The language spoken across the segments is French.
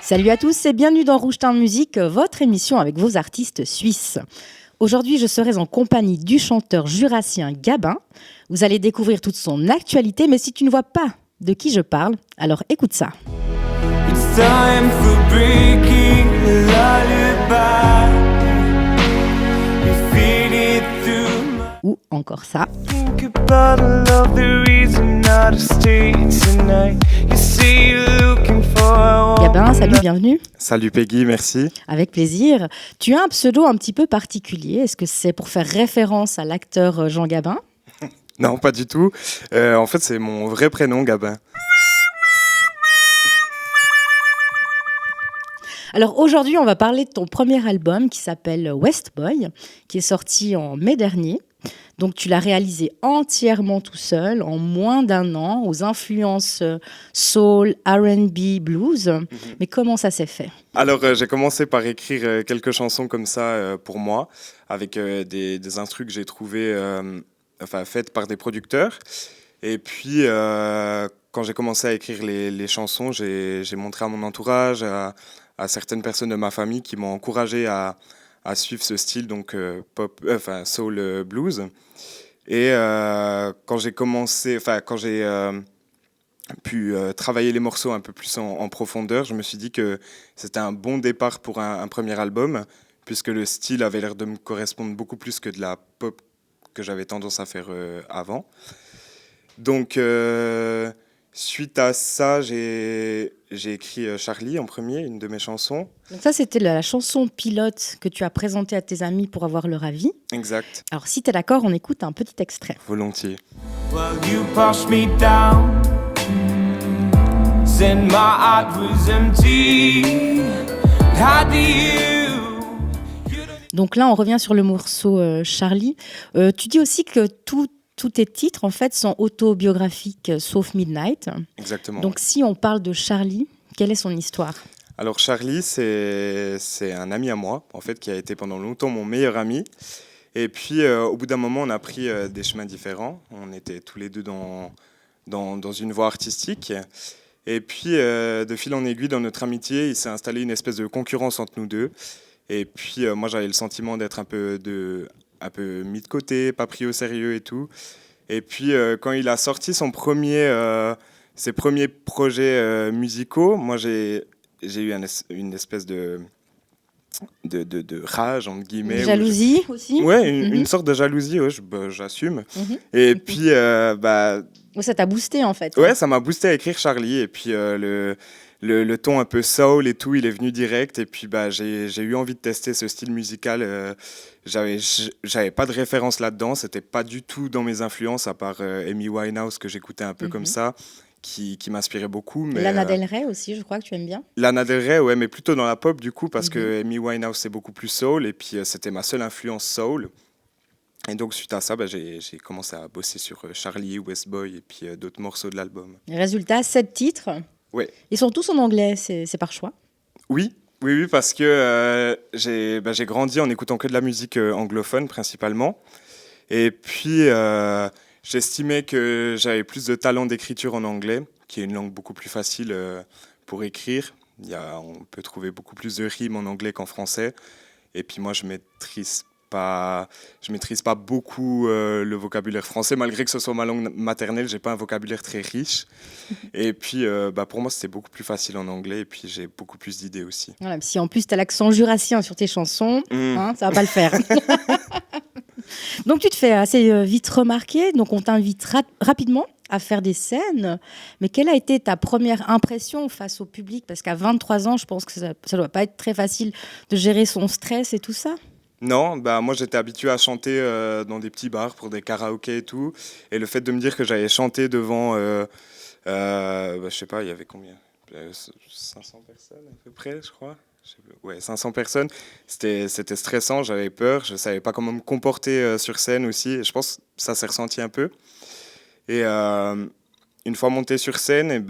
Salut à tous et bienvenue dans Rouge Teint Musique, votre émission avec vos artistes suisses. Aujourd'hui, je serai en compagnie du chanteur jurassien Gabin. Vous allez découvrir toute son actualité, mais si tu ne vois pas de qui je parle, alors écoute ça. It's time for breaking a lullaby. You feel it through my Ou encore ça. think about love, the reason not to stay tonight. You see you're looking for Gabin, salut, bienvenue. Salut Peggy, merci. Avec plaisir. Tu as un pseudo un petit peu particulier. Est-ce que c'est pour faire référence à l'acteur Jean Gabin ? Non, pas du tout. En fait, c'est mon vrai prénom, Gabin. Alors aujourd'hui, on va parler de ton premier album qui s'appelle West Boy, qui est sorti en mai dernier. Donc tu l'as réalisé entièrement tout seul, en moins d'un an, aux influences soul, R&B, blues. Mais comment ça s'est fait ? Alors, j'ai commencé par écrire quelques chansons comme ça pour moi, avec des instrus que j'ai trouvés, faites par des producteurs. Et puis, quand j'ai commencé à écrire les chansons, j'ai montré à mon entourage, à certaines personnes de ma famille qui m'ont encouragé à suivre ce style, donc soul blues. Et quand j'ai pu travailler les morceaux un peu plus en profondeur, je me suis dit que c'était un bon départ pour un premier album, puisque le style avait l'air de me correspondre beaucoup plus que de la pop que j'avais tendance à faire avant. Donc, suite à ça, j'ai écrit Charlie en premier, une de mes chansons. Donc ça, c'était la chanson pilote que tu as présentée à tes amis pour avoir leur avis. Exact, Alors si tu es d'accord, on écoute un petit extrait. volontiers. Well, you pushed me down. Said my heart was empty. How do you Donc là, on revient sur le morceau Charlie. Tu dis aussi que tous tes titres, en fait, sont autobiographiques, sauf Midnight. Exactement. Donc si on parle de Charlie, quelle est son histoire ? Alors Charlie, c'est un ami à moi, en fait, qui a été pendant longtemps mon meilleur ami. Et puis, au bout d'un moment, on a pris des chemins différents. On était tous les deux dans une voie artistique. Et puis, de fil en aiguille, dans notre amitié, il s'est installé une espèce de concurrence entre nous deux. Et puis, moi, j'avais le sentiment d'être un peu mis de côté, pas pris au sérieux et tout. Et puis, quand il a sorti ses premiers projets musicaux, moi, j'ai eu une espèce de rage, entre guillemets. Jalousie aussi ? Ouais, une sorte de jalousie, ouais, j'assume. Et puis, Ça t'a boosté, en fait. ouais, ça m'a boosté à écrire Charlie. Et puis, le ton un peu soul et tout, il est venu direct. Et puis, j'ai eu envie de tester ce style musical. J'avais pas de référence là-dedans. C'était pas du tout dans mes influences, à part Amy Winehouse, que j'écoutais un peu comme ça, qui m'inspirait beaucoup. Mais, Lana Del Rey aussi, je crois que tu aimes bien. Lana Del Rey, ouais, mais plutôt dans la pop, du coup, parce que Amy Winehouse, c'est beaucoup plus soul. Et puis, c'était ma seule influence soul. Et donc, suite à ça, j'ai commencé à bosser sur Charlie, West Boy et puis d'autres morceaux de l'album. Résultat, 7 titres. Ouais. Ils sont tous en anglais, c'est par choix. Oui, parce que j'ai grandi en écoutant que de la musique anglophone principalement. Et puis, j'estimais que j'avais plus de talent d'écriture en anglais, qui est une langue beaucoup plus facile pour écrire. On peut trouver beaucoup plus de rimes en anglais qu'en français. Et puis moi, je maîtrise pas beaucoup le vocabulaire français, malgré que ce soit ma langue maternelle, j'ai pas un vocabulaire très riche. Et puis, pour moi, c'était beaucoup plus facile en anglais, et puis j'ai beaucoup plus d'idées aussi. Voilà, si en plus tu as l'accent jurassien sur tes chansons, ça va pas le faire. Donc tu te fais assez vite remarquer, donc on t'invite rapidement à faire des scènes. Mais quelle a été ta première impression face au public ? Parce qu'à 23 ans, je pense que ça doit pas être très facile de gérer son stress et tout ça. Non, moi j'étais habitué à chanter dans des petits bars pour des karaokés et tout. Et le fait de me dire que j'allais chanter devant, je sais pas, il y avait combien 500 personnes à peu près, je crois. Ouais, 500 personnes. C'était stressant, j'avais peur, je savais pas comment me comporter sur scène aussi. Et je pense que ça s'est ressenti un peu. Et une fois monté sur scène,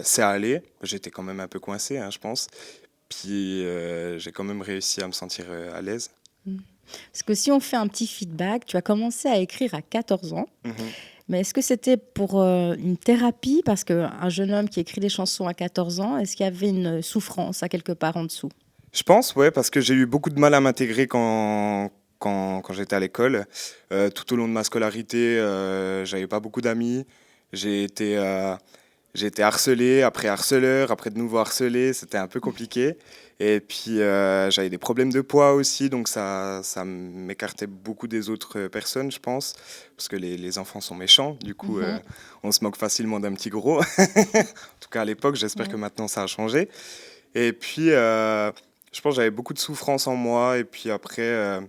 c'est allé. J'étais quand même un peu coincé, hein, je pense. Puis j'ai quand même réussi à me sentir à l'aise. Parce que si on fait un petit feedback, tu as commencé à écrire à 14 ans. Mais est-ce que c'était pour une thérapie? Parce qu'un jeune homme qui écrit des chansons à 14 ans, est-ce qu'il y avait une souffrance à quelque part en dessous? Je pense, ouais, parce que j'ai eu beaucoup de mal à m'intégrer quand j'étais à l'école. Tout au long de ma scolarité, j'avais pas beaucoup d'amis. J'ai été harcelé, après harceleur, après de nouveau harcelé. C'était un peu compliqué. Et puis, j'avais des problèmes de poids aussi, donc ça m'écartait beaucoup des autres personnes, je pense, parce que les enfants sont méchants. Du coup, on se moque facilement d'un petit gros. En tout cas, à l'époque, j'espère que maintenant, ça a changé. Et puis, je pense que j'avais beaucoup de souffrance en moi. Et puis après,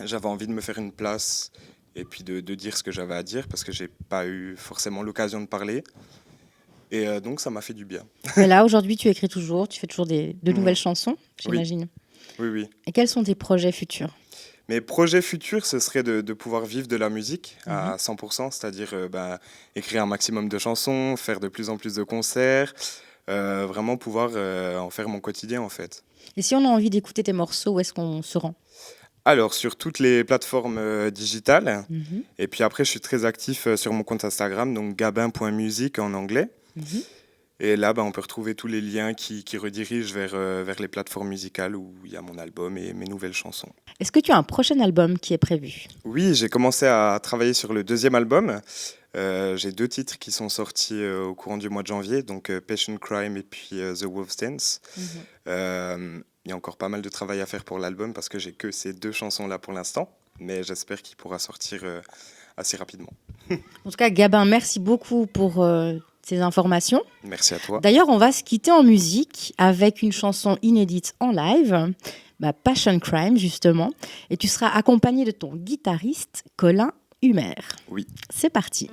j'avais envie de me faire une place et puis de dire ce que j'avais à dire, parce que j'ai pas eu forcément l'occasion de parler. Et donc, ça m'a fait du bien. Et là, aujourd'hui, tu écris toujours, tu fais toujours de nouvelles chansons, j'imagine. Oui. Et quels sont tes projets futurs? Mes projets futurs, ce serait de pouvoir vivre de la musique à 100%, c'est-à-dire écrire un maximum de chansons, faire de plus en plus de concerts, vraiment pouvoir en faire mon quotidien, en fait. Et si on a envie d'écouter tes morceaux, où est-ce qu'on se rend? Alors, sur toutes les plateformes digitales. Et puis après, je suis très actif sur mon compte Instagram, donc gabin.music en anglais. Et là, on peut retrouver tous les liens qui redirigent vers les plateformes musicales où il y a mon album et mes nouvelles chansons. Est-ce que tu as un prochain album qui est prévu? Oui, j'ai commencé à travailler sur le deuxième album. J'ai 2 titres qui sont sortis au courant du mois de janvier, donc Passion Crime et puis The Wolf's Dance. Il y a encore pas mal de travail à faire pour l'album parce que j'ai que ces 2 chansons-là pour l'instant, mais j'espère qu'il pourra sortir assez rapidement. En tout cas, Gabin, merci beaucoup pour ces informations. Merci à toi. D'ailleurs, on va se quitter en musique avec une chanson inédite en live, Passion Crime justement, et tu seras accompagné de ton guitariste Colin Humer. Oui. C'est parti.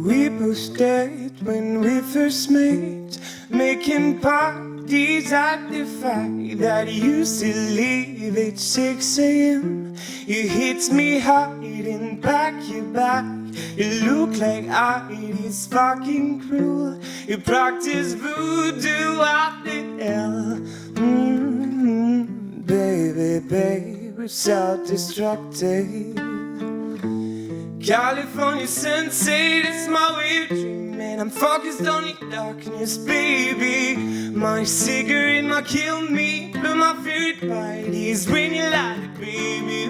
We both stayed when we first met, making parties at the fire that used to leave at 6 a.m. You hit me hard and back your back. You look like it is fucking cruel. You practice voodoo out the hell. Baby, we're self-destructive. California sunset, it's my weird dream, and I'm focused on your darkness, baby. My cigarette might kill me, but my favorite part is when you light it, baby.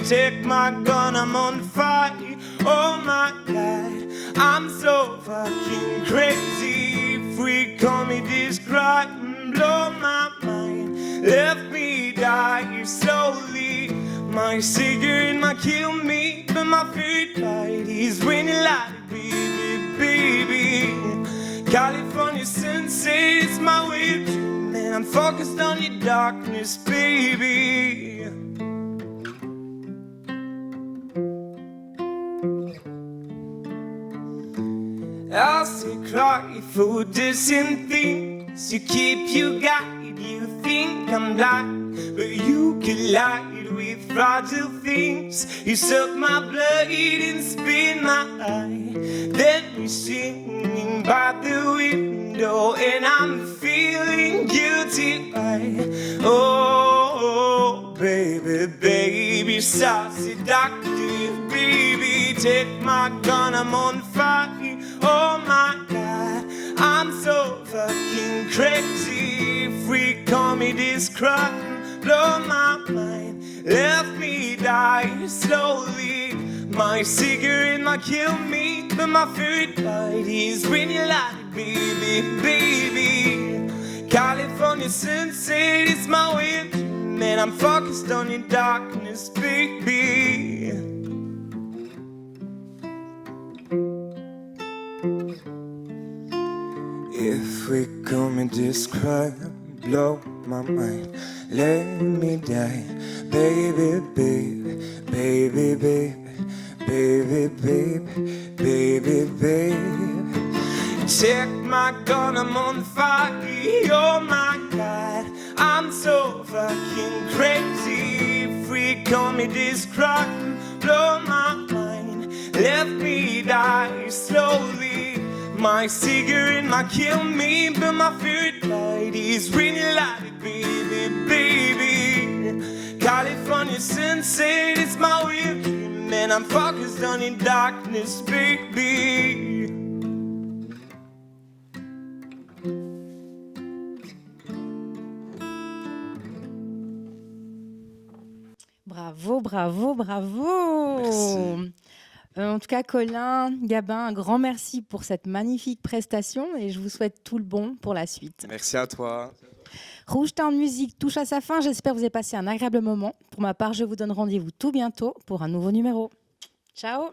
Take my gun, I'm on fire. Oh my God, I'm so fucking crazy. Freak on me, this crime, blow my mind. Left me die slowly. My cigarette might kill me, but my favorite part is when you light it, baby. California sunset, it's my way of dream, and I'm focused on your darkness, baby. I'll still cry for distant things. You keep your guide, you think I'm blind, but you collide with fragile things. You suck my blood and spin my eye. Then you're singing by the window, and I'm feeling guilty. Oh, baby, so seductive, baby. Take my gun, I'm on fire. Oh my God, I'm so fucking crazy. Freak, call me this crime, blow my mind. Left me die slowly. My cigarette might kill me, but my favorite part is when you light it, baby. California sunset, it's my way of dreaming, and I'm focused on your darkness, baby. If we commit this crime, blow my mind, let me die, baby, baby, baby, baby, baby, baby, baby, baby. Check my gun, I'm on fire. Oh my God, I'm so fucking crazy. Freak call me destruction, blow my mind, left me die slowly. My cigarette might kill me, but my favorite light is really light, baby, baby. California sunset, it's my real dream, and I'm focused on in darkness, baby. Bravo, bravo, bravo. Merci. En tout cas, Colin, Gabin, un grand merci pour cette magnifique prestation et je vous souhaite tout le bon pour la suite. Merci à toi. Rouge Town Music touche à sa fin. J'espère que vous avez passé un agréable moment. Pour ma part, je vous donne rendez-vous tout bientôt pour un nouveau numéro. Ciao!